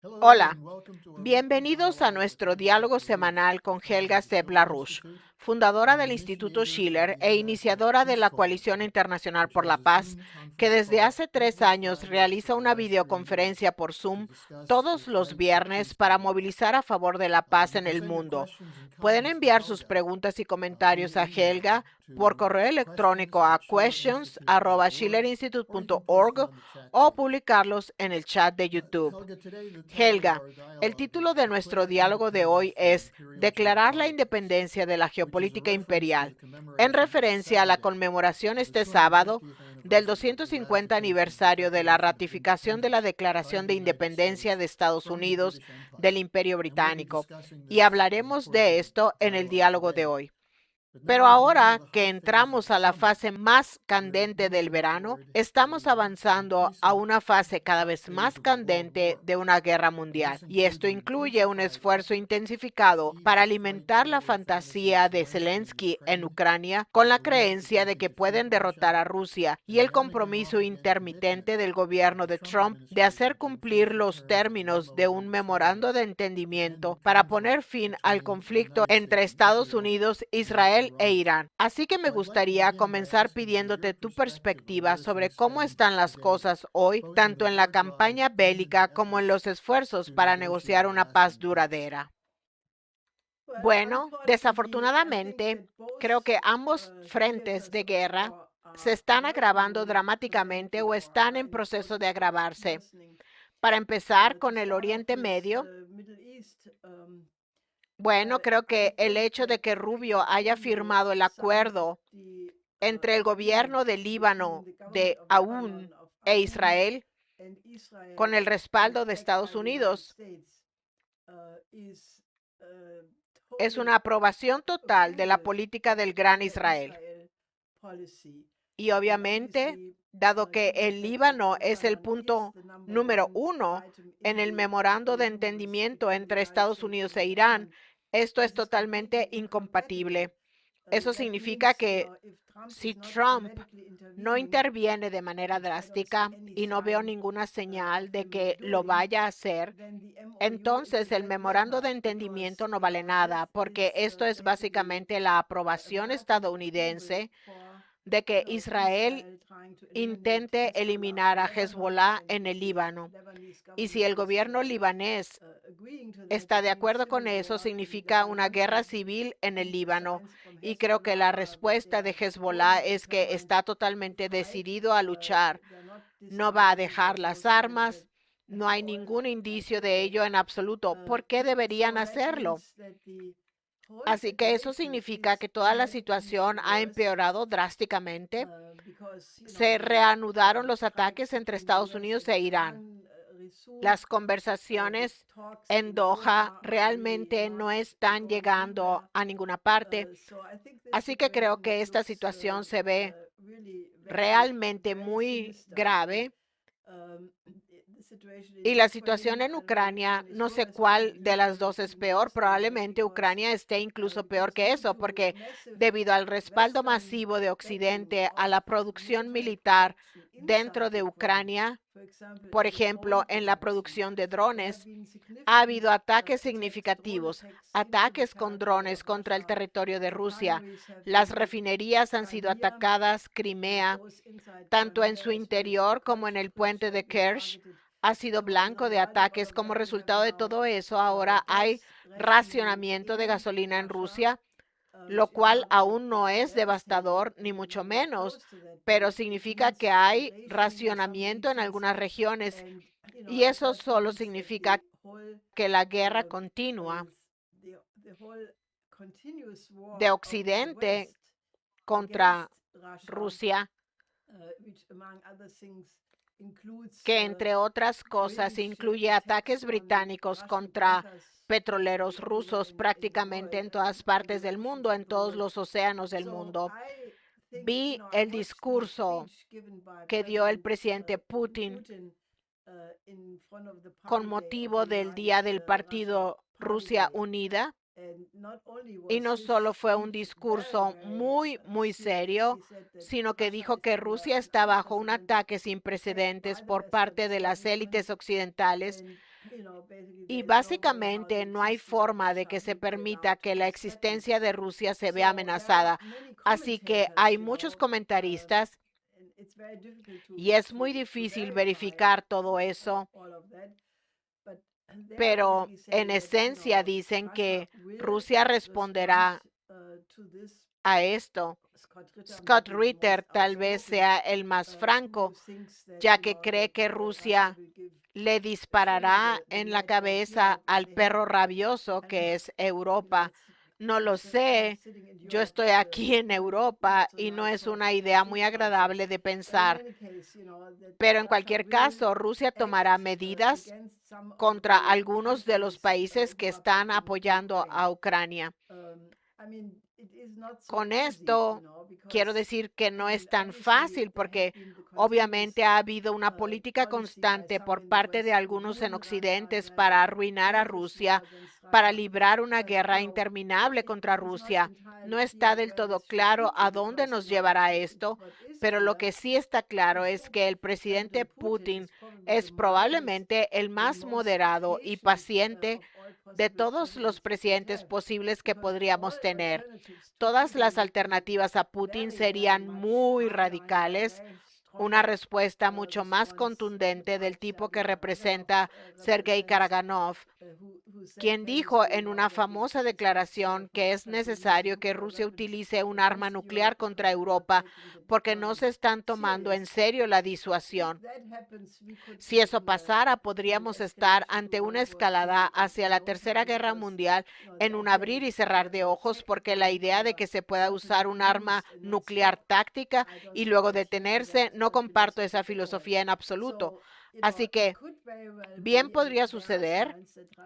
Hola, bienvenidos a nuestro diálogo semanal con Helga Sepp-LaRouche, fundadora del Instituto Schiller e iniciadora de la Coalición Internacional por la Paz, que desde hace 3 años realiza una videoconferencia por Zoom todos los viernes para movilizar a favor de la paz en el mundo. Pueden enviar sus preguntas y comentarios a Helga por correo electrónico a questions@schillerinstitute.org o publicarlos en el chat de YouTube. Helga, el título de nuestro diálogo de hoy es Declarar la independencia de la geopolítica imperial, en referencia a la conmemoración este sábado del 250 aniversario de la ratificación de la Declaración de Independencia de Estados Unidos del Imperio Británico, y hablaremos de esto en el diálogo de hoy. Pero ahora que entramos a la fase más candente del verano, estamos avanzando a una fase cada vez más candente de una guerra mundial. Y esto incluye un esfuerzo intensificado para alimentar la fantasía de Zelensky en Ucrania con la creencia de que pueden derrotar a Rusia y el compromiso intermitente del gobierno de Trump de hacer cumplir los términos de un memorando de entendimiento para poner fin al conflicto entre Estados Unidos, Israel e Irán. Así que me gustaría comenzar pidiéndote tu perspectiva sobre cómo están las cosas hoy, tanto en la campaña bélica como en los esfuerzos para negociar una paz duradera. Bueno, desafortunadamente, creo que ambos frentes de guerra se están agravando dramáticamente o están en proceso de agravarse. Para empezar, con el Oriente Medio, bueno, creo que el hecho de que Rubio haya firmado el acuerdo entre el gobierno del Líbano, de Aún e Israel, con el respaldo de Estados Unidos, es una aprobación total de la política del Gran Israel. Y obviamente, dado que el Líbano es el punto número 1 en el memorando de entendimiento entre Estados Unidos e Irán, esto es totalmente incompatible. Eso significa que si Trump no interviene de manera drástica, y no veo ninguna señal de que lo vaya a hacer, entonces el memorando de entendimiento no vale nada, porque esto es básicamente la aprobación estadounidense de que Israel intente eliminar a Hezbollah en el Líbano. Y si el gobierno libanés está de acuerdo con eso, significa una guerra civil en el Líbano. Y creo que la respuesta de Hezbollah es que está totalmente decidido a luchar. No va a dejar las armas. No hay ningún indicio de ello en absoluto. ¿Por qué deberían hacerlo? Así que eso significa que toda la situación ha empeorado drásticamente. Se reanudaron los ataques entre Estados Unidos e Irán. Las conversaciones en Doha realmente no están llegando a ninguna parte. Así que creo que esta situación se ve realmente muy grave. Y la situación en Ucrania, no sé cuál de las dos es peor. Probablemente Ucrania esté incluso peor que eso, porque debido al respaldo masivo de Occidente a la producción militar dentro de Ucrania, por ejemplo, en la producción de drones, ha habido ataques significativos, ataques con drones contra el territorio de Rusia. Las refinerías han sido atacadas, Crimea, tanto en su interior como en el puente de Kerch, ha sido blanco de ataques. Como resultado de todo eso, ahora hay racionamiento de gasolina en Rusia, lo cual aún no es devastador, ni mucho menos, pero significa que hay racionamiento en algunas regiones, y eso solo significa que la guerra continua de Occidente contra Rusia, que entre otras cosas incluye ataques británicos contra petroleros rusos prácticamente en todas partes del mundo, en todos los océanos del mundo. Vi el discurso que dio el presidente Putin con motivo del Día del Partido Rusia Unida. Y no solo fue un discurso muy, muy serio, sino que dijo que Rusia está bajo un ataque sin precedentes por parte de las élites occidentales Y básicamente no hay forma de que se permita que la existencia de Rusia se vea amenazada. Así que hay muchos comentaristas y es muy difícil verificar todo eso, pero en esencia dicen que Rusia responderá a esto. Scott Ritter tal vez sea el más franco, ya que cree que Rusia le disparará en la cabeza al perro rabioso que es Europa. No lo sé. Yo estoy aquí en Europa y no es una idea muy agradable de pensar. Pero en cualquier caso, Rusia tomará medidas contra algunos de los países que están apoyando a Ucrania. Con esto, quiero decir que no es tan fácil porque obviamente ha habido una política constante por parte de algunos en Occidente para arruinar a Rusia, para librar una guerra interminable contra Rusia. No está del todo claro a dónde nos llevará esto, pero lo que sí está claro es que el presidente Putin es probablemente el más moderado y paciente de todos los presidentes posibles que podríamos tener. Todas las alternativas a Putin serían muy radicales, una respuesta mucho más contundente del tipo que representa Sergei Karaganov, quien dijo en una famosa declaración que es necesario que Rusia utilice un arma nuclear contra Europa porque no se están tomando en serio la disuasión. Si eso pasara, podríamos estar ante una escalada hacia la Tercera Guerra Mundial en un abrir y cerrar de ojos, porque la idea de que se pueda usar un arma nuclear táctica y luego detenerse, no comparto esa filosofía en absoluto. Así que bien podría suceder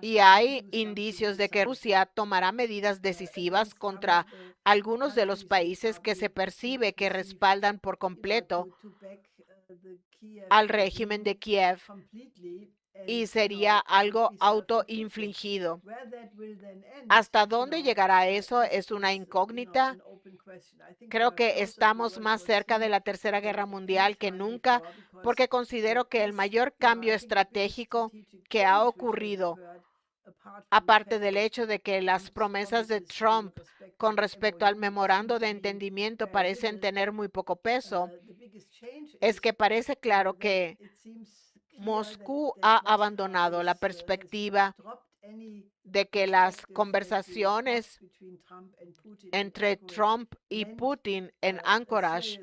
y hay indicios de que Rusia tomará medidas decisivas contra algunos de los países que se percibe que respaldan por completo al régimen de Kiev y sería algo autoinfligido. ¿Hasta dónde llegará eso? Es una incógnita. Creo que estamos más cerca de la Tercera Guerra Mundial que nunca, porque considero que el mayor cambio estratégico que ha ocurrido, aparte del hecho de que las promesas de Trump con respecto al memorando de entendimiento parecen tener muy poco peso, es que parece claro que Moscú ha abandonado la perspectiva de que las conversaciones entre Trump y Putin en Anchorage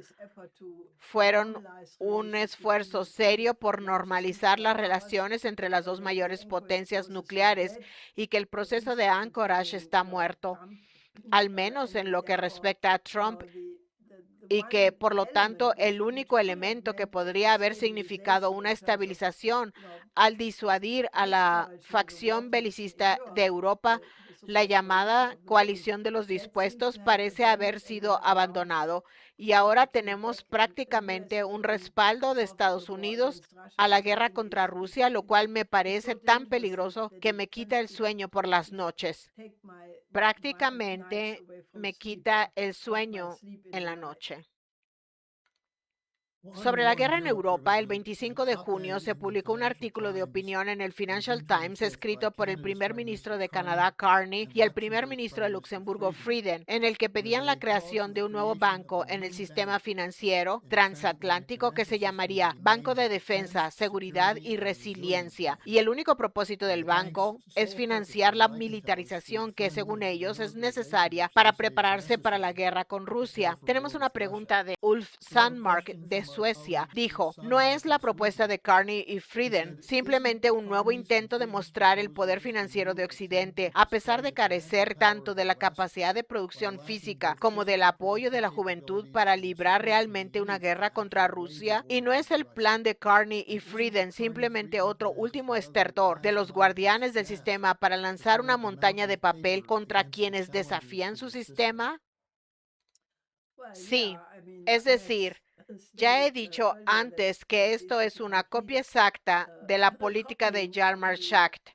fueron un esfuerzo serio por normalizar las relaciones entre las dos mayores potencias nucleares y que el proceso de Anchorage está muerto, al menos en lo que respecta a Trump, y que por lo tanto el único elemento que podría haber significado una estabilización al disuadir a la facción belicista de Europa, la llamada coalición de los dispuestos, parece haber sido abandonado y ahora tenemos prácticamente un respaldo de Estados Unidos a la guerra contra Rusia, lo cual me parece tan peligroso que me quita el sueño por las noches. Prácticamente me quita el sueño en la noche. Sobre la guerra en Europa, el 25 de junio se publicó un artículo de opinión en el Financial Times escrito por el primer ministro de Canadá, Carney, y el primer ministro de Luxemburgo, Frieden, en el que pedían la creación de un nuevo banco en el sistema financiero transatlántico que se llamaría Banco de Defensa, Seguridad y Resiliencia. Y el único propósito del banco es financiar la militarización que, según ellos, es necesaria para prepararse para la guerra con Rusia. Tenemos una pregunta de Ulf Sandmark de Suecia. Dijo, no es la propuesta de Carney y Frieden, simplemente un nuevo intento de mostrar el poder financiero de Occidente, a pesar de carecer tanto de la capacidad de producción física como del apoyo de la juventud para librar realmente una guerra contra Rusia. Y no es el plan de Carney y Frieden simplemente otro último estertor de los guardianes del sistema para lanzar una montaña de papel contra quienes desafían su sistema. Sí, es decir, ya he dicho antes que esto es una copia exacta de la política de Hjalmar Schacht,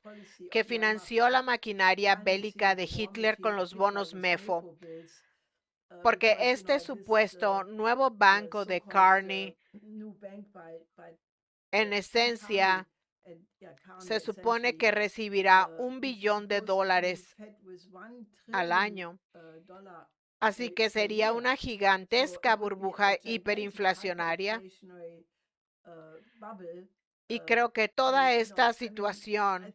que financió la maquinaria bélica de Hitler con los bonos MEFO, porque este supuesto nuevo banco de Carney, en esencia, se supone que recibirá $1 billón al año. Así que sería una gigantesca burbuja hiperinflacionaria. Y creo que toda esta situación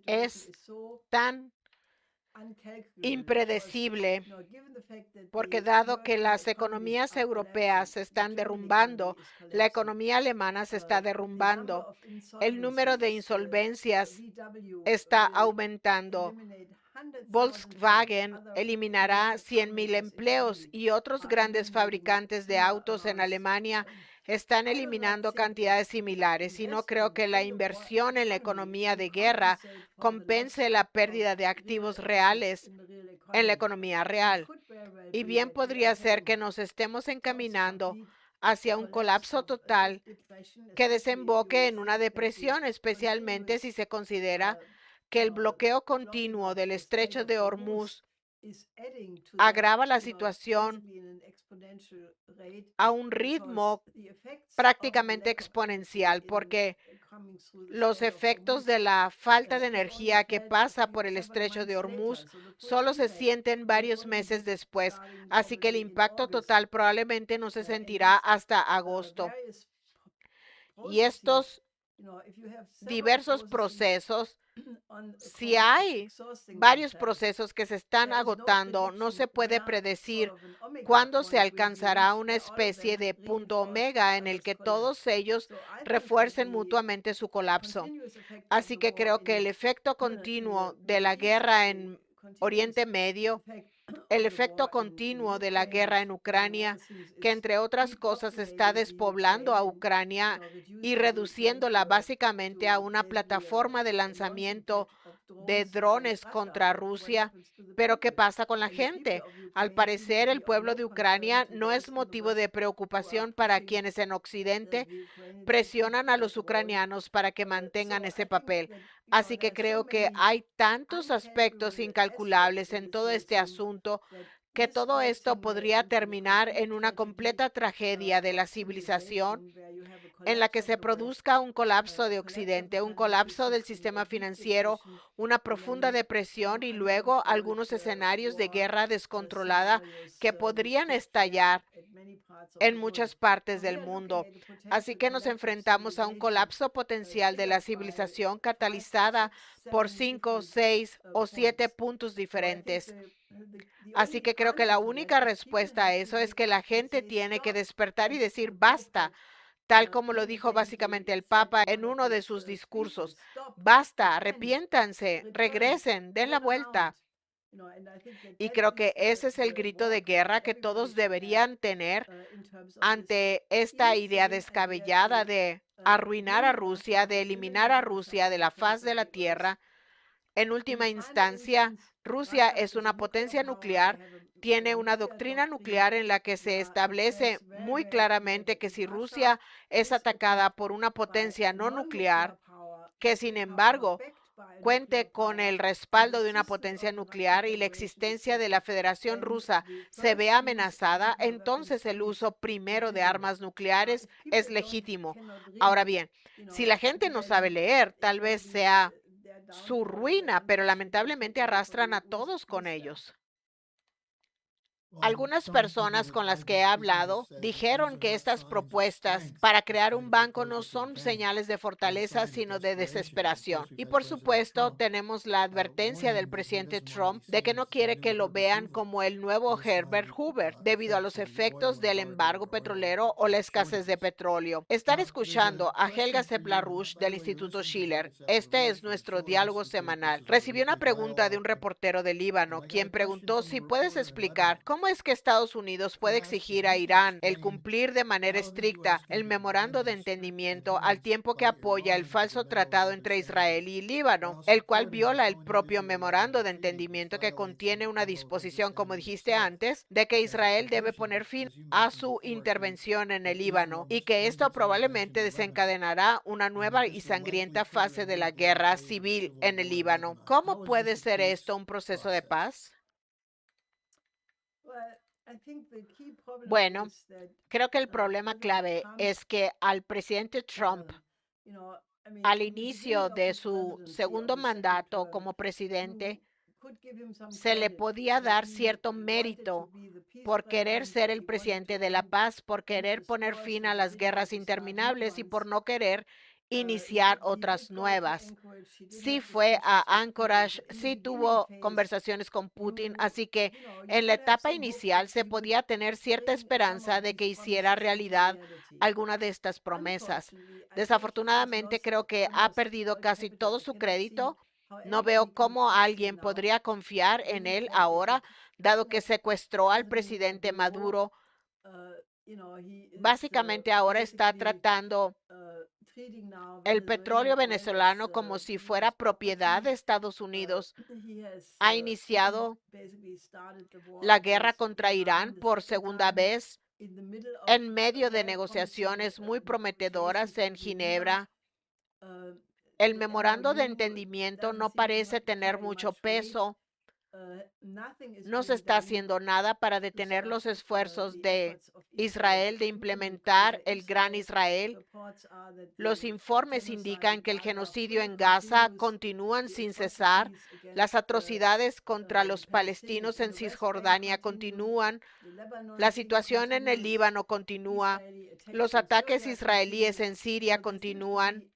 es tan impredecible porque dado que las economías europeas se están derrumbando, la economía alemana se está derrumbando, el número de insolvencias está aumentando. Volkswagen eliminará 100,000 empleos y otros grandes fabricantes de autos en Alemania están eliminando cantidades similares y no creo que la inversión en la economía de guerra compense la pérdida de activos reales en la economía real. Y bien podría ser que nos estemos encaminando hacia un colapso total que desemboque en una depresión, especialmente si se considera que el bloqueo continuo del estrecho de Hormuz agrava la situación a un ritmo prácticamente exponencial, porque los efectos de la falta de energía que pasa por el estrecho de Hormuz solo se sienten varios meses después, así que el impacto total probablemente no se sentirá hasta agosto. Y estos diversos procesos, si hay varios procesos que se están agotando, no se puede predecir cuándo se alcanzará una especie de punto omega en el que todos ellos refuercen mutuamente su colapso. Así que creo que el efecto continuo de la guerra en Oriente Medio, el efecto continuo de la guerra en Ucrania, que entre otras cosas está despoblando a Ucrania y reduciéndola básicamente a una plataforma de lanzamiento de drones contra Rusia. Pero ¿qué pasa con la gente? Al parecer, el pueblo de Ucrania no es motivo de preocupación para quienes en Occidente presionan a los ucranianos para que mantengan ese papel. Así que creo que hay tantos aspectos incalculables en todo este asunto que todo esto podría terminar en una completa tragedia de la civilización en la que se produzca un colapso de Occidente, un colapso del sistema financiero, una profunda depresión y luego algunos escenarios de guerra descontrolada que podrían estallar en muchas partes del mundo. Así que nos enfrentamos a un colapso potencial de la civilización catalizada por 5, 6 o 7 puntos diferentes. Así que creo que la única respuesta a eso es que la gente tiene que despertar y decir basta, tal como lo dijo básicamente el Papa en uno de sus discursos. Basta, arrepiéntanse, regresen, den la vuelta. Y creo que ese es el grito de guerra que todos deberían tener ante esta idea descabellada de arruinar a Rusia, de eliminar a Rusia de la faz de la tierra. En última instancia, Rusia es una potencia nuclear, tiene una doctrina nuclear en la que se establece muy claramente que si Rusia es atacada por una potencia no nuclear, que sin embargo cuente con el respaldo de una potencia nuclear y la existencia de la Federación Rusa se ve amenazada, entonces el uso primero de armas nucleares es legítimo. Ahora bien, si la gente no sabe leer, tal vez sea su ruina, pero lamentablemente arrastran a todos con ellos. Algunas personas con las que he hablado dijeron que estas propuestas para crear un banco no son señales de fortaleza, sino de desesperación. Y por supuesto, tenemos la advertencia del presidente Trump de que no quiere que lo vean como el nuevo Herbert Hoover debido a los efectos del embargo petrolero o la escasez de petróleo. Estar escuchando a Helga Sepp-LaRouche del Instituto Schiller. Este es nuestro diálogo semanal. Recibí una pregunta de un reportero de Líbano, quien preguntó si puedes explicar cómo es que Estados Unidos puede exigir a Irán el cumplir de manera estricta el memorando de entendimiento al tiempo que apoya el falso tratado entre Israel y Líbano, el cual viola el propio memorando de entendimiento que contiene una disposición, como dijiste antes, de que Israel debe poner fin a su intervención en el Líbano y que esto probablemente desencadenará una nueva y sangrienta fase de la guerra civil en el Líbano. ¿Cómo puede ser esto un proceso de paz? Bueno, creo que el problema clave es que al presidente Trump al inicio de su segundo mandato como presidente, se le podía dar cierto mérito por querer ser el presidente de la paz, por querer poner fin a las guerras interminables y por no querer iniciar otras nuevas. Sí fue a Anchorage, sí tuvo conversaciones con Putin, así que en la etapa inicial se podía tener cierta esperanza de que hiciera realidad alguna de estas promesas. Desafortunadamente, creo que ha perdido casi todo su crédito. No veo cómo alguien podría confiar en él ahora, dado que secuestró al presidente Maduro. Básicamente ahora está tratando el petróleo venezolano como si fuera propiedad de Estados Unidos. Ha iniciado la guerra contra Irán por segunda vez en medio de negociaciones muy prometedoras en Ginebra. El memorando de entendimiento no parece tener mucho peso. No se está haciendo nada para detener los esfuerzos de Israel de implementar el Gran Israel. Los informes indican que el genocidio en Gaza continúa sin cesar. Las atrocidades contra los palestinos en Cisjordania continúan. La situación en el Líbano continúa. Los ataques israelíes en Siria continúan.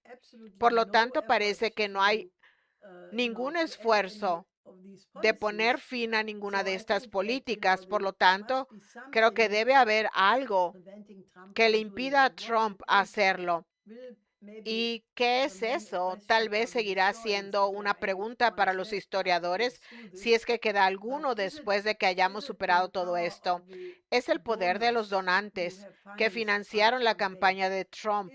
Por lo tanto, parece que no hay ningún esfuerzo de poner fin a ninguna de estas políticas. Por lo tanto, creo que debe haber algo que le impida a Trump hacerlo. ¿Y qué es eso? Tal vez seguirá siendo una pregunta para los historiadores, si es que queda alguno después de que hayamos superado todo esto. Es el poder de los donantes que financiaron la campaña de Trump.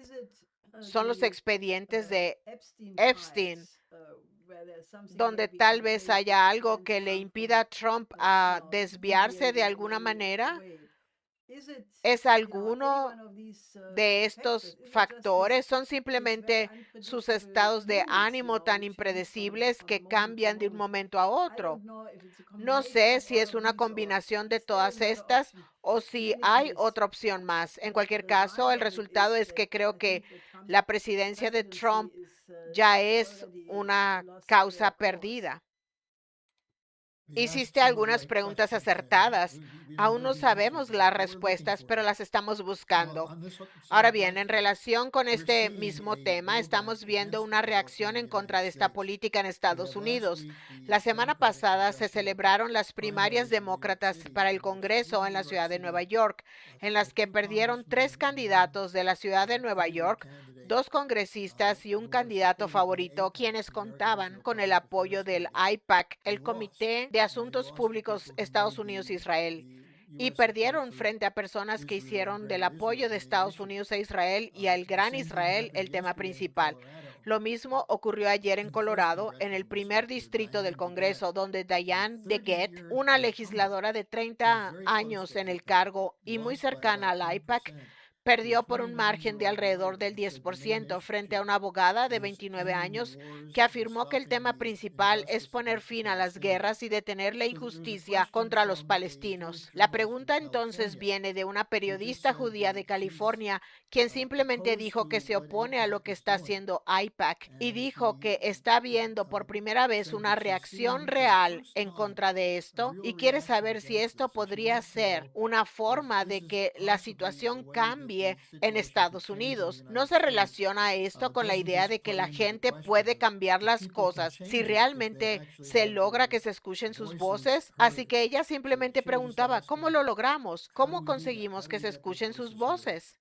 Son los expedientes de Epstein, donde tal vez haya algo que le impida a Trump a desviarse de alguna manera. ¿Es alguno de estos factores? ¿Son simplemente sus estados de ánimo tan impredecibles que cambian de un momento a otro? No sé si es una combinación de todas estas o si hay otra opción más. En cualquier caso, el resultado es que creo que la presidencia de Trump ya es una causa perdida. Hiciste algunas preguntas acertadas. Aún no sabemos las respuestas, pero las estamos buscando. Ahora bien, en relación con este mismo tema, estamos viendo una reacción en contra de esta política en Estados Unidos. La semana pasada se celebraron las primarias demócratas para el Congreso en la ciudad de Nueva York, en las que perdieron 3 candidatos de la ciudad de Nueva York, 2 congresistas y un candidato favorito, quienes contaban con el apoyo del AIPAC, el Comité de Asuntos Públicos Estados Unidos-Israel, y perdieron frente a personas que hicieron del apoyo de Estados Unidos a Israel y al Gran Israel el tema principal. Lo mismo ocurrió ayer en Colorado, en el primer distrito del Congreso, donde Diane DeGette, una legisladora de 30 años en el cargo y muy cercana al AIPAC, perdió por un margen de alrededor del 10% frente a una abogada de 29 años que afirmó que el tema principal es poner fin a las guerras y detener la injusticia contra los palestinos. La pregunta entonces viene de una periodista judía de California, quien simplemente dijo que se opone a lo que está haciendo AIPAC y dijo que está viendo por primera vez una reacción real en contra de esto y quiere saber si esto podría ser una forma de que la situación cambie en Estados Unidos. No se relaciona esto con la idea de que la gente puede cambiar las cosas si realmente se logra que se escuchen sus voces. Así que ella simplemente preguntaba, ¿cómo lo logramos? ¿Cómo conseguimos que se escuchen sus voces?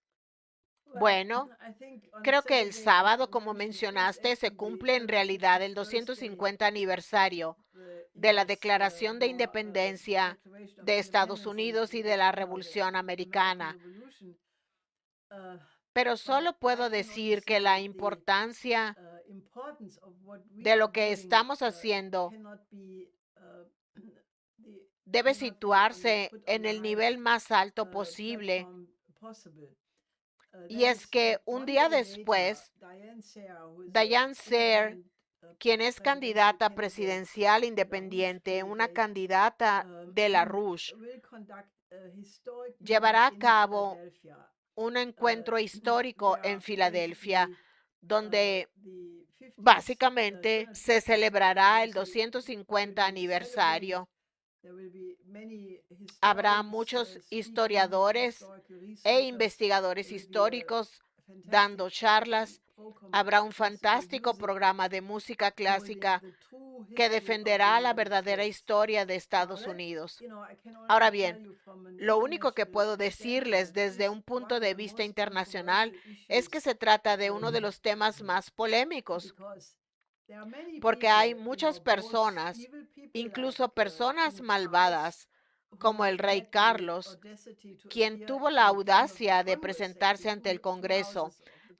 Bueno, creo que el sábado, como mencionaste, se cumple en realidad el 250 aniversario de la Declaración de Independencia de Estados Unidos y de la Revolución Americana. Pero solo puedo decir que la importancia de lo que estamos haciendo debe situarse en el nivel más alto posible. Y es que un día después, Diane Sare, quien es candidata presidencial independiente, una candidata de la Rouge, llevará a cabo un encuentro histórico en Filadelfia donde básicamente se celebrará el 250 aniversario. Habrá muchos historiadores e investigadores históricos dando charlas. Habrá un fantástico programa de música clásica que defenderá la verdadera historia de Estados Unidos. Ahora bien, lo único que puedo decirles desde un punto de vista internacional es que se trata de uno de los temas más polémicos, porque hay muchas personas, incluso personas malvadas, como el rey Carlos, quien tuvo la audacia de presentarse ante el Congreso,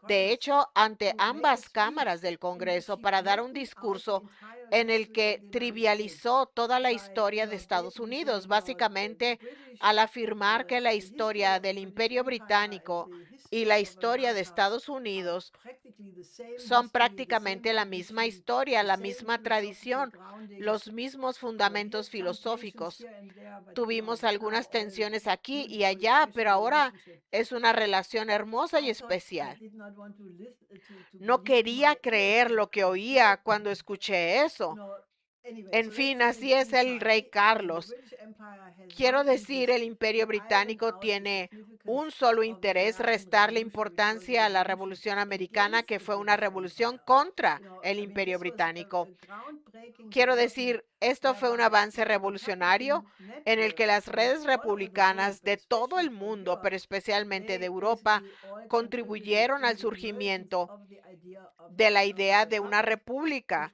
de hecho, ante ambas cámaras del Congreso, para dar un discurso en el que trivializó toda la historia de Estados Unidos, básicamente al afirmar que la historia del Imperio Británico y la historia de Estados Unidos son prácticamente la misma historia, la misma tradición, los mismos fundamentos filosóficos. Tuvimos algunas tensiones aquí y allá, pero ahora es una relación hermosa y especial. No quería creer lo que oía cuando escuché eso. En fin, así es el rey Carlos. Quiero decir, el Imperio Británico tiene un solo interés: restarle importancia a la Revolución Americana, que fue una revolución contra el Imperio Británico. Quiero decir, esto fue un avance revolucionario en el que las redes republicanas de todo el mundo, pero especialmente de Europa, contribuyeron al surgimiento de la idea de una república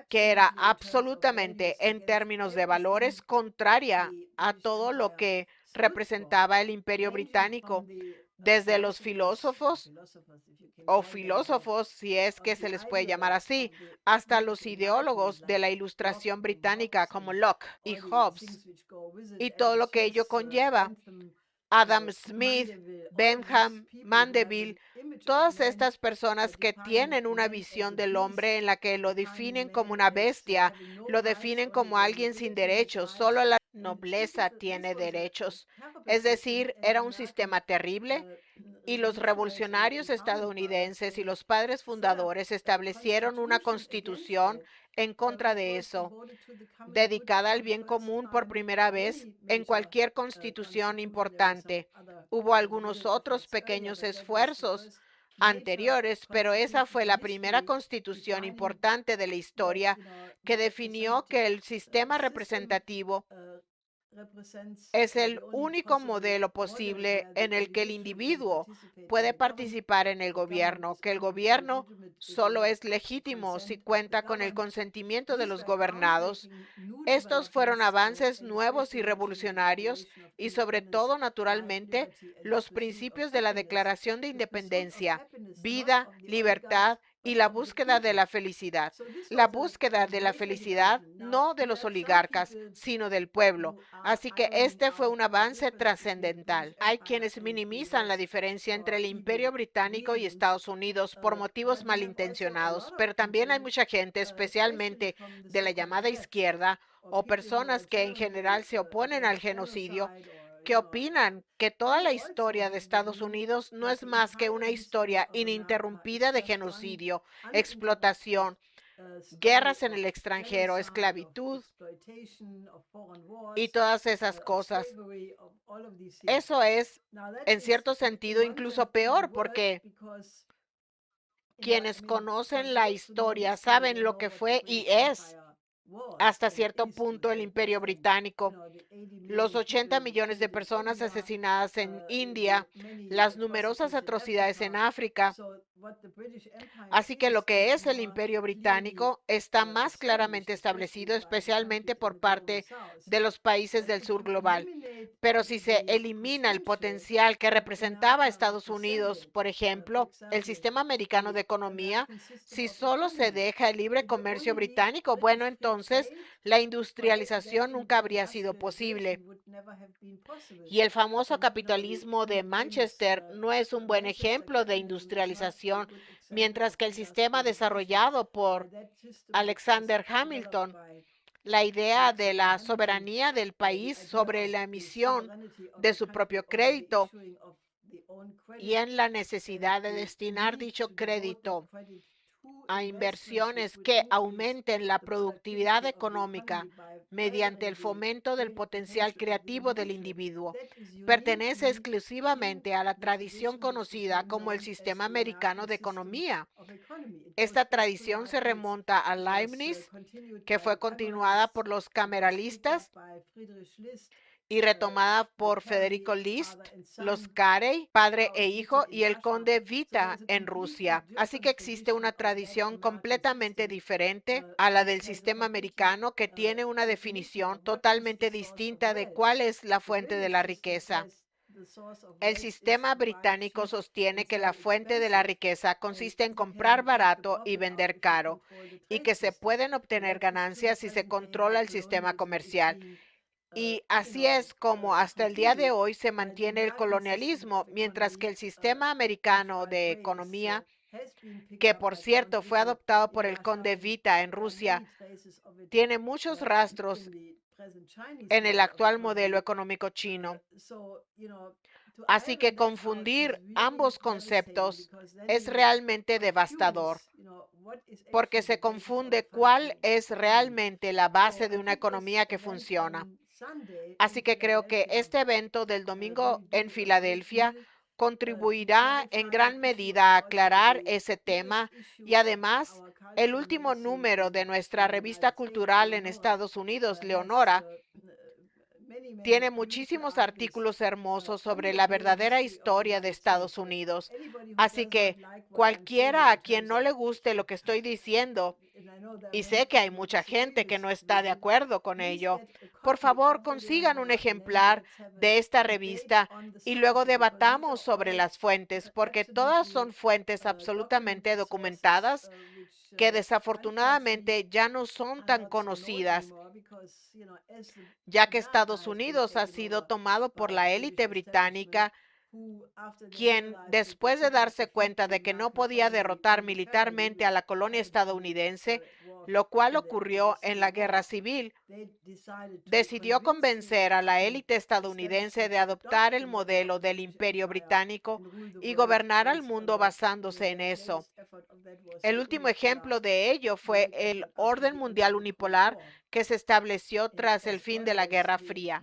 que era absolutamente, en términos de valores, contraria a todo lo que representaba el Imperio Británico, desde los filósofos o filósofos, si es que se les puede llamar así, hasta los ideólogos de la Ilustración británica como Locke y Hobbes, y todo lo que ello conlleva. Adam Smith, Bentham, Mandeville, todas estas personas que tienen una visión del hombre en la que lo definen como una bestia, lo definen como alguien sin derechos, solo la nobleza tiene derechos. Es decir, era un sistema terrible, y los revolucionarios estadounidenses y los padres fundadores establecieron una constitución en contra de eso, dedicada al bien común por primera vez en cualquier constitución importante. Hubo algunos otros pequeños esfuerzos anteriores, pero esa fue la primera constitución importante de la historia que definió que el sistema representativo es el único modelo posible en el que el individuo puede participar en el gobierno, que el gobierno solo es legítimo si cuenta con el consentimiento de los gobernados. Estos fueron avances nuevos y revolucionarios y, sobre todo, naturalmente, los principios de la Declaración de Independencia: vida, libertad y la búsqueda de la felicidad. La búsqueda de la felicidad no de los oligarcas, sino del pueblo. Así que este fue un avance trascendental. Hay quienes minimizan la diferencia entre el Imperio Británico y Estados Unidos por motivos malintencionados, pero también hay mucha gente, especialmente de la llamada izquierda, o personas que en general se oponen al genocidio, que opinan que toda la historia de Estados Unidos no es más que una historia ininterrumpida de genocidio, explotación, guerras en el extranjero, esclavitud y todas esas cosas. Eso es, en cierto sentido, incluso peor, porque quienes conocen la historia saben lo que fue y es hasta cierto punto el Imperio Británico. Los 80 millones de personas asesinadas en India, las numerosas atrocidades en África. Así que lo que es el Imperio Británico está más claramente establecido, especialmente por parte de los países del sur global. Pero si se elimina el potencial que representaba Estados Unidos, por ejemplo, el sistema americano de economía, si solo se deja el libre comercio británico, bueno, entonces la industrialización nunca habría sido posible. Y el famoso capitalismo de Manchester no es un buen ejemplo de industrialización, mientras que el sistema desarrollado por Alexander Hamilton, la idea de la soberanía del país sobre la emisión de su propio crédito, y en la necesidad de destinar dicho crédito a inversiones que aumenten la productividad económica mediante el fomento del potencial creativo del individuo. Pertenece exclusivamente a la tradición conocida como el sistema americano de economía. Esta tradición se remonta a Leibniz, que fue continuada por los cameralistas y retomada por Federico List, los Carey, padre e hijo, y el conde Vita en Rusia. Así que existe una tradición completamente diferente a la del sistema americano, que tiene una definición totalmente distinta de cuál es la fuente de la riqueza. El sistema británico sostiene que la fuente de la riqueza consiste en comprar barato y vender caro, y que se pueden obtener ganancias si se controla el sistema comercial. Y así es como hasta el día de hoy se mantiene el colonialismo, mientras que el sistema americano de economía, que por cierto fue adoptado por el conde Vita en Rusia, tiene muchos rastros en el actual modelo económico chino. Así que confundir ambos conceptos es realmente devastador, porque se confunde cuál es realmente la base de una economía que funciona. Así que creo que este evento del domingo en Filadelfia contribuirá en gran medida a aclarar ese tema, y además el último número de nuestra revista cultural en Estados Unidos, Leonora, tiene muchísimos artículos hermosos sobre la verdadera historia de Estados Unidos. Así que cualquiera a quien no le guste lo que estoy diciendo, y sé que hay mucha gente que no está de acuerdo con ello, por favor consigan un ejemplar de esta revista y luego debatamos sobre las fuentes, porque todas son fuentes absolutamente documentadas que desafortunadamente ya no son tan conocidas, ya que Estados Unidos ha sido tomado por la élite británica, quien, después de darse cuenta de que no podía derrotar militarmente a la colonia estadounidense, lo cual ocurrió en la Guerra Civil, decidió convencer a la élite estadounidense de adoptar el modelo del Imperio Británico y gobernar al mundo basándose en eso. El último ejemplo de ello fue el orden mundial unipolar que se estableció tras el fin de la Guerra Fría.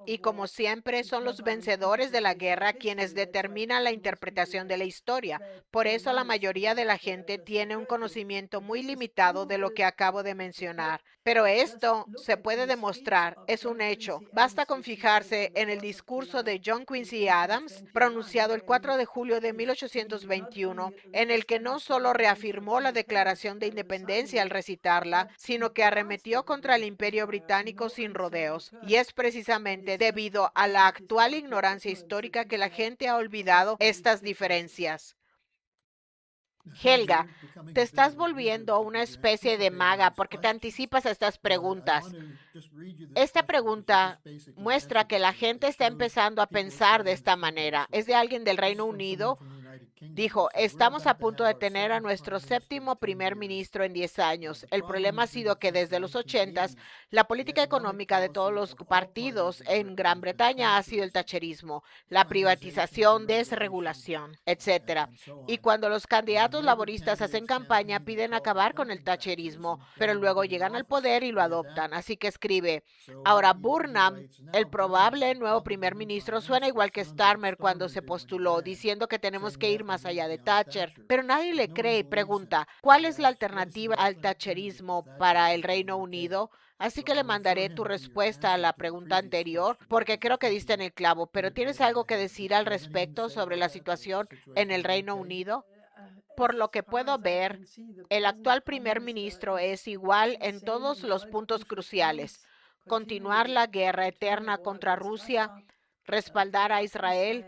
Y como siempre, son los vencedores de la guerra quienes determinan la interpretación de la historia. Por eso la mayoría de la gente tiene un conocimiento muy limitado de lo que acabo de mencionar. Pero esto se puede demostrar, es un hecho. Basta con fijarse en el discurso de John Quincy Adams, pronunciado el 4 de julio de 1821, en el que no solo reafirmó la Declaración de Independencia al recitarla, sino que arremetió contra el Imperio Británico sin rodeos. Y es precisamente debido a la actual ignorancia histórica que la gente ha olvidado estas diferencias. Helga, te estás volviendo una especie de maga porque te anticipas a estas preguntas. Esta pregunta muestra que la gente está empezando a pensar de esta manera. Es de alguien del Reino Unido. Dijo, estamos a punto de tener a nuestro séptimo primer ministro en 10 años. El problema ha sido que desde los 80s, la política económica de todos los partidos en Gran Bretaña ha sido el thatcherismo, la privatización, desregulación, etcétera. Y cuando los candidatos laboristas hacen campaña, piden acabar con el thatcherismo, pero luego llegan al poder y lo adoptan. Así que escribe, ahora Burnham, el probable nuevo primer ministro, suena igual que Starmer cuando se postuló, diciendo que tenemos que ir más allá de Thatcher, pero nadie le cree y pregunta, ¿cuál es la alternativa al thatcherismo para el Reino Unido? Así que le mandaré tu respuesta a la pregunta anterior, porque creo que diste en el clavo, pero ¿tienes algo que decir al respecto sobre la situación en el Reino Unido? Por lo que puedo ver, el actual primer ministro es igual en todos los puntos cruciales: continuar la guerra eterna contra Rusia, respaldar a Israel.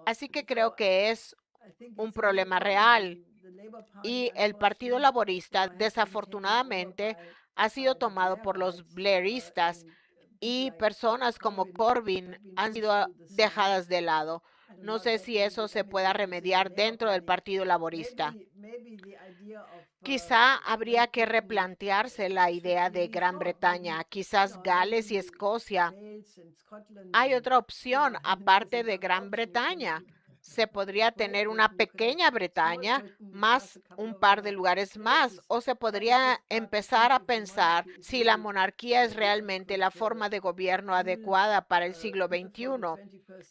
Así que creo que es un problema real, y el Partido Laborista desafortunadamente ha sido tomado por los blairistas, y personas como Corbyn han sido dejadas de lado. No sé si eso se pueda remediar dentro del Partido Laborista. Quizá habría que replantearse la idea de Gran Bretaña, quizás Gales y Escocia. Hay otra opción aparte de Gran Bretaña. Se podría tener una pequeña Bretaña más un par de lugares más, o se podría empezar a pensar si la monarquía es realmente la forma de gobierno adecuada para el siglo XXI.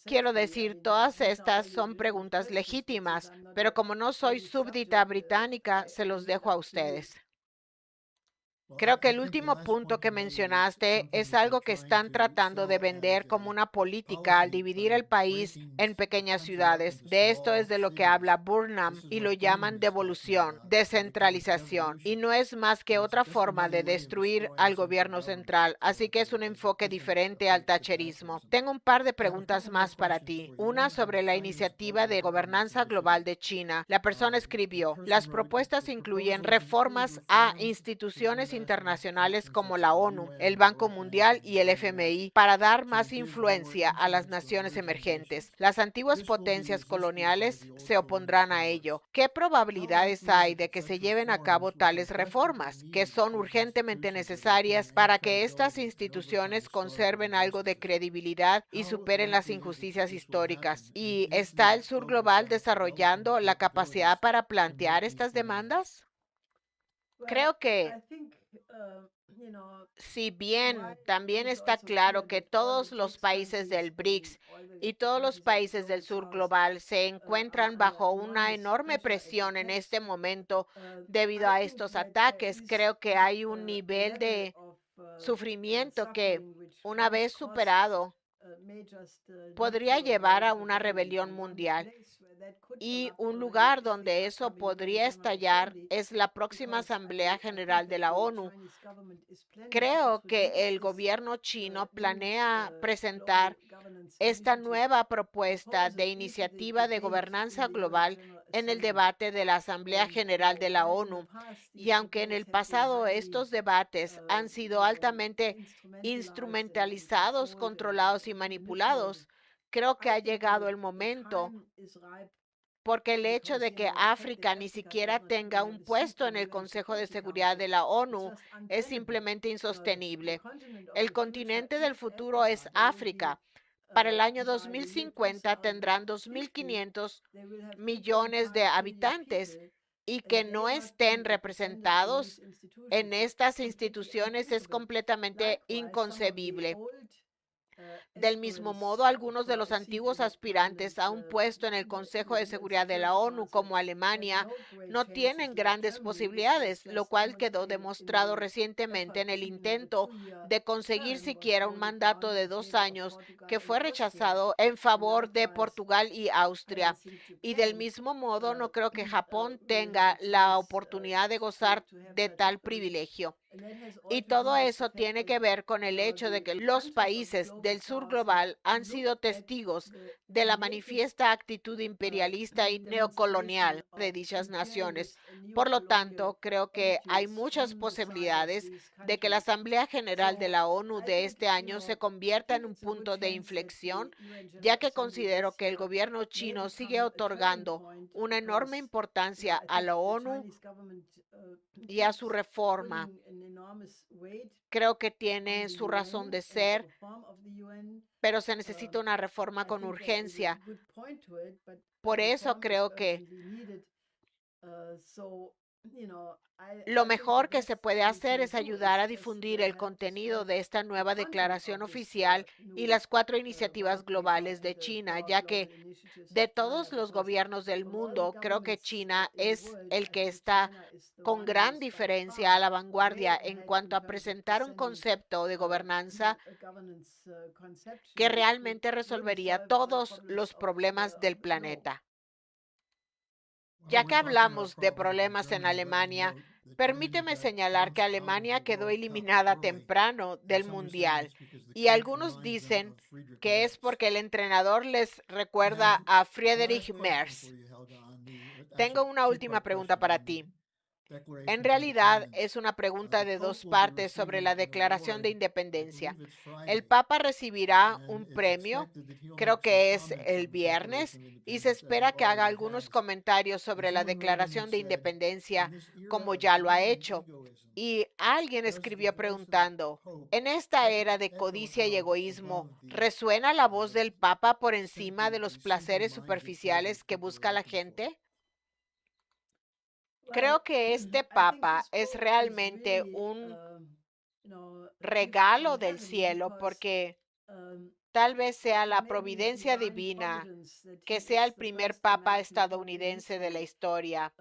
Quiero decir, todas estas son preguntas legítimas, pero como no soy súbdita británica, se los dejo a ustedes. Creo que el último punto que mencionaste es algo que están tratando de vender como una política al dividir el país en pequeñas ciudades. De esto es de lo que habla Burnham y lo llaman devolución, descentralización, y no es más que otra forma de destruir al gobierno central, así que es un enfoque diferente al thatcherismo. Tengo un par de preguntas más para ti. Una sobre la iniciativa de gobernanza global de China. La persona escribió, las propuestas incluyen reformas a instituciones internacionales como la ONU, el Banco Mundial y el FMI para dar más influencia a las naciones emergentes. Las antiguas potencias coloniales se opondrán a ello. ¿Qué probabilidades hay de que se lleven a cabo tales reformas, que son urgentemente necesarias para que estas instituciones conserven algo de credibilidad y superen las injusticias históricas? ¿Y está el Sur Global desarrollando la capacidad para plantear estas demandas? Creo que si bien también está claro que todos los países del BRICS y todos los países del sur global se encuentran bajo una enorme presión en este momento debido a estos ataques, creo que hay un nivel de sufrimiento que, una vez superado, podría llevar a una rebelión mundial. Y un lugar donde eso podría estallar es la próxima Asamblea General de la ONU. Creo que el gobierno chino planea presentar esta nueva propuesta de iniciativa de gobernanza global en el debate de la Asamblea General de la ONU. Y aunque en el pasado estos debates han sido altamente instrumentalizados, controlados y manipulados, creo que ha llegado el momento, porque el hecho de que África ni siquiera tenga un puesto en el Consejo de Seguridad de la ONU es simplemente insostenible. El continente del futuro es África. Para el año 2050 tendrán 2.500 millones de habitantes, y que no estén representados en estas instituciones es completamente inconcebible. Del mismo modo, algunos de los antiguos aspirantes a un puesto en el Consejo de Seguridad de la ONU, como Alemania, no tienen grandes posibilidades, lo cual quedó demostrado recientemente en el intento de conseguir siquiera un mandato de 2 años que fue rechazado en favor de Portugal y Austria. Y del mismo modo, no creo que Japón tenga la oportunidad de gozar de tal privilegio. Y todo eso tiene que ver con el hecho de que los países del sur global han sido testigos de la manifiesta actitud imperialista y neocolonial de dichas naciones. Por lo tanto, creo que hay muchas posibilidades de que la Asamblea General de la ONU de este año se convierta en un punto de inflexión, ya que considero que el gobierno chino sigue otorgando una enorme importancia a la ONU y a su reforma. Creo que tiene su razón de ser, pero se necesita una reforma con urgencia. Por eso creo que lo mejor que se puede hacer es ayudar a difundir el contenido de esta nueva declaración oficial y las 4 iniciativas globales de China, ya que de todos los gobiernos del mundo, creo que China es el que está con gran diferencia a la vanguardia en cuanto a presentar un concepto de gobernanza que realmente resolvería todos los problemas del planeta. Ya que hablamos de problemas en Alemania, permíteme señalar que Alemania quedó eliminada temprano del Mundial, y algunos dicen que es porque el entrenador les recuerda a Friedrich Merz. Tengo una última pregunta para ti. En realidad, es una pregunta de dos partes sobre la Declaración de Independencia. El Papa recibirá un premio, creo que es el viernes, y se espera que haga algunos comentarios sobre la Declaración de Independencia, como ya lo ha hecho. Y alguien escribió preguntando, en esta era de codicia y egoísmo, ¿resuena la voz del Papa por encima de los placeres superficiales que busca la gente? Creo que este Papa es realmente un regalo del cielo porque tal vez sea la providencia divina que sea el primer Papa estadounidense de la historia.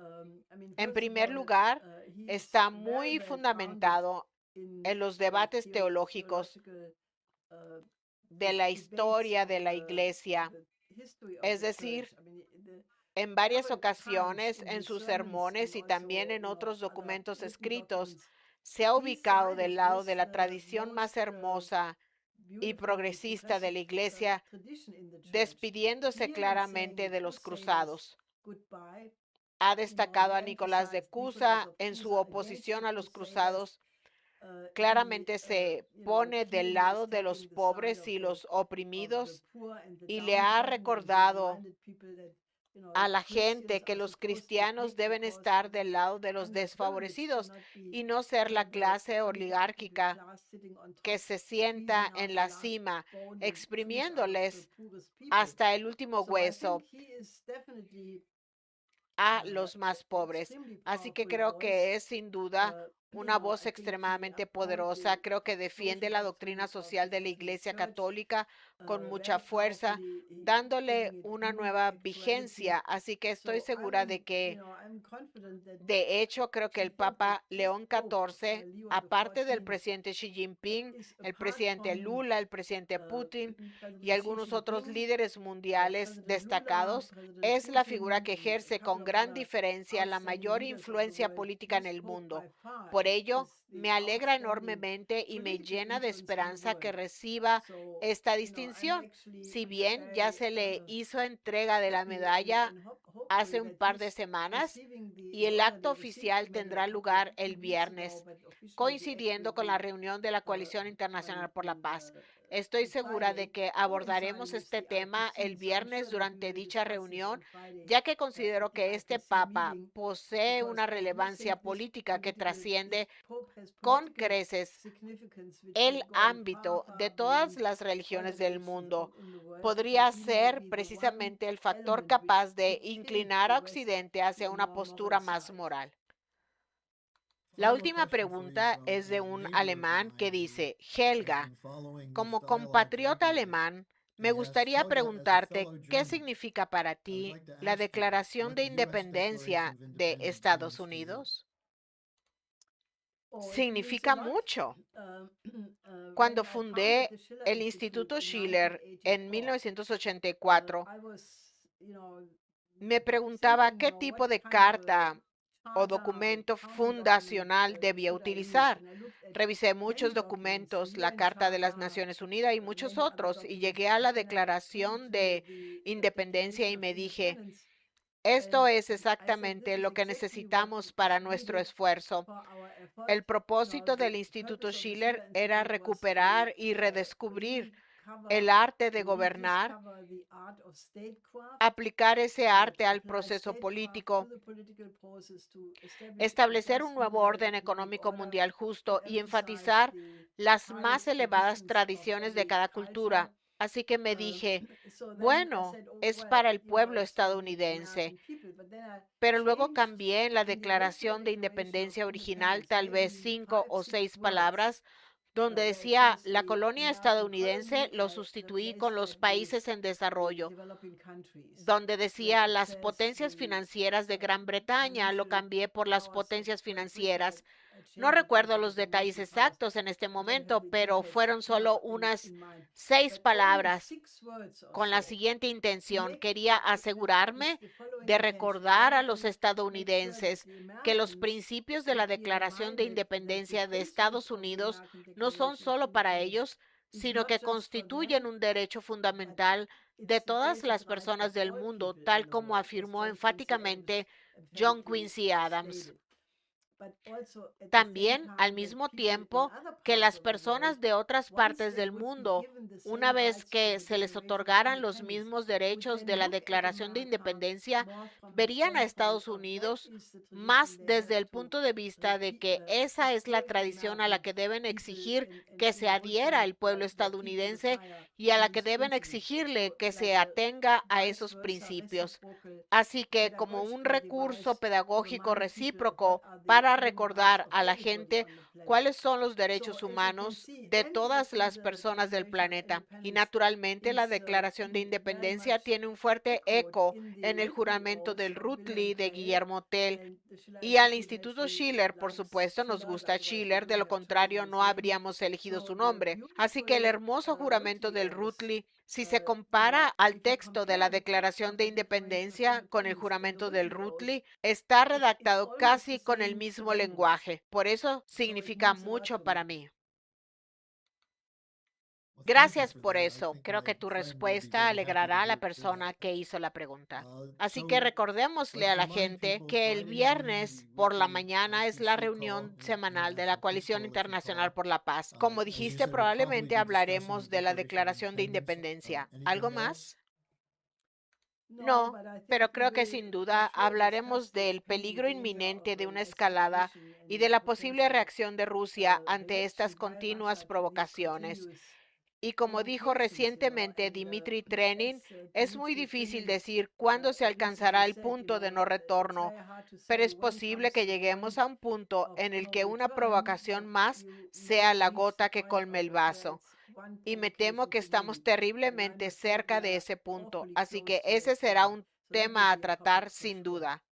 En primer lugar, está muy fundamentado en los debates teológicos de la historia de la Iglesia. Es decir, en varias ocasiones en sus sermones y también en otros documentos escritos, se ha ubicado del lado de la tradición más hermosa y progresista de la Iglesia, despidiéndose claramente de los cruzados. Ha destacado a Nicolás de Cusa en su oposición a los cruzados. Claramente se pone del lado de los pobres y los oprimidos y le ha recordado a la gente que los cristianos deben estar del lado de los desfavorecidos y no ser la clase oligárquica que se sienta en la cima, exprimiéndoles hasta el último hueso a los más pobres. Así que creo que es sin duda una voz extremadamente poderosa. Creo que defiende la doctrina social de la Iglesia Católica con mucha fuerza, dándole una nueva vigencia. Así que estoy segura de que de hecho, creo que el Papa León XIV, aparte del presidente Xi Jinping, el presidente Lula, el presidente Putin y algunos otros líderes mundiales destacados, es la figura que ejerce con gran diferencia la mayor influencia política en el mundo. Por ello, me alegra enormemente y me llena de esperanza que reciba esta distinción. Si bien ya se le hizo entrega de la medalla hace un par de semanas y el acto oficial tendrá lugar el viernes, coincidiendo con la reunión de la Coalición Internacional por la Paz. Estoy segura de que abordaremos este tema el viernes durante dicha reunión, ya que considero que este Papa posee una relevancia política que trasciende con creces el ámbito de todas las religiones del mundo. Podría ser precisamente el factor capaz de inclinar a Occidente hacia una postura más moral. La última pregunta es de un alemán que dice, Helga, como compatriota alemán, me gustaría preguntarte qué significa para ti la Declaración de Independencia de Estados Unidos. Significa mucho. Cuando fundé el Instituto Schiller en 1984, me preguntaba qué tipo de carta o documento fundacional debía utilizar. Revisé muchos documentos, la Carta de las Naciones Unidas y muchos otros, y llegué a la Declaración de Independencia y me dije, esto es exactamente lo que necesitamos para nuestro esfuerzo. El propósito del Instituto Schiller era recuperar y redescubrir el arte de gobernar, aplicar ese arte al proceso político, establecer un nuevo orden económico mundial justo y enfatizar las más elevadas tradiciones de cada cultura. Así que me dije, bueno, es para el pueblo estadounidense. Pero luego cambié en la Declaración de Independencia original tal vez 5 o 6 palabras, donde decía la colonia estadounidense, lo sustituí con los países en desarrollo. Donde decía las potencias financieras de Gran Bretaña, lo cambié por las potencias financieras. No recuerdo los detalles exactos en este momento, pero fueron solo unas 6 palabras con la siguiente intención. Quería asegurarme de recordar a los estadounidenses que los principios de la Declaración de Independencia de Estados Unidos no son solo para ellos, sino que constituyen un derecho fundamental de todas las personas del mundo, tal como afirmó enfáticamente John Quincy Adams. También, al mismo tiempo, que las personas de otras partes del mundo, una vez que se les otorgaran los mismos derechos de la Declaración de Independencia, verían a Estados Unidos más desde el punto de vista de que esa es la tradición a la que deben exigir que se adhiera el pueblo estadounidense y a la que deben exigirle que se atenga a esos principios. Así que, como un recurso pedagógico recíproco para recordar a la gente cuáles son los derechos humanos de todas las personas del planeta. Y naturalmente la Declaración de Independencia tiene un fuerte eco en el juramento del Rutli de Guillermo Tell y al Instituto Schiller. Por supuesto, nos gusta Schiller, de lo contrario no habríamos elegido su nombre. Así que el hermoso juramento del Rutli, si se compara al texto de la Declaración de Independencia con el juramento del Rutli, está redactado casi con el mismo lenguaje. Por eso significa mucho para mí. Gracias por eso. Creo que tu respuesta alegrará a la persona que hizo la pregunta. Así que recordémosle a la gente que el viernes por la mañana es la reunión semanal de la Coalición Internacional por la Paz. Como dijiste, probablemente hablaremos de la Declaración de Independencia. ¿Algo más? No, pero creo que sin duda hablaremos del peligro inminente de una escalada y de la posible reacción de Rusia ante estas continuas provocaciones. Y como dijo recientemente Dmitry Trenin, es muy difícil decir cuándo se alcanzará el punto de no retorno, pero es posible que lleguemos a un punto en el que una provocación más sea la gota que colme el vaso. Y me temo que estamos terriblemente cerca de ese punto, así que ese será un tema a tratar sin duda.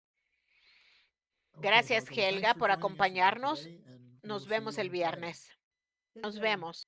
Gracias, Helga, por acompañarnos. Nos vemos el viernes. Nos vemos.